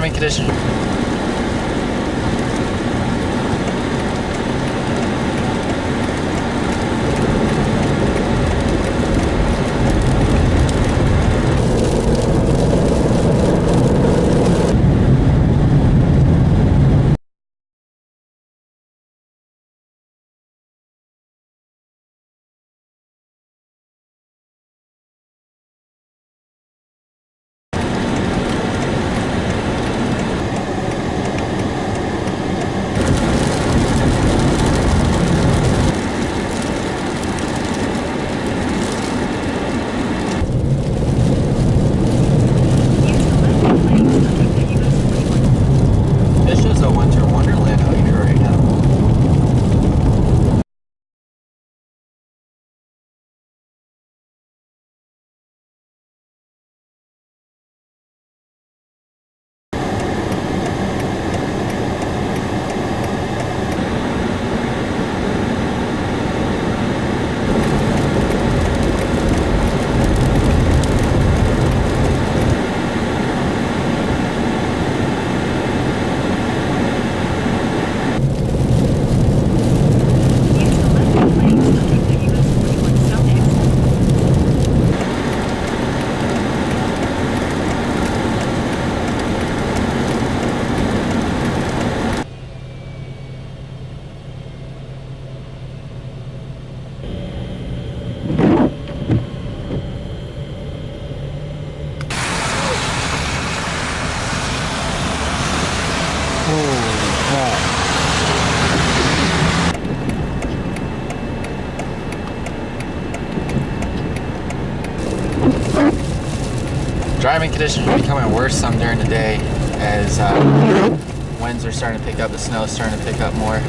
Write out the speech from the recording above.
driving conditions. It's just a winter wonderland out here right now. Driving conditions are becoming worse some during the day as winds are starting to pick up, the snow is starting to pick up more.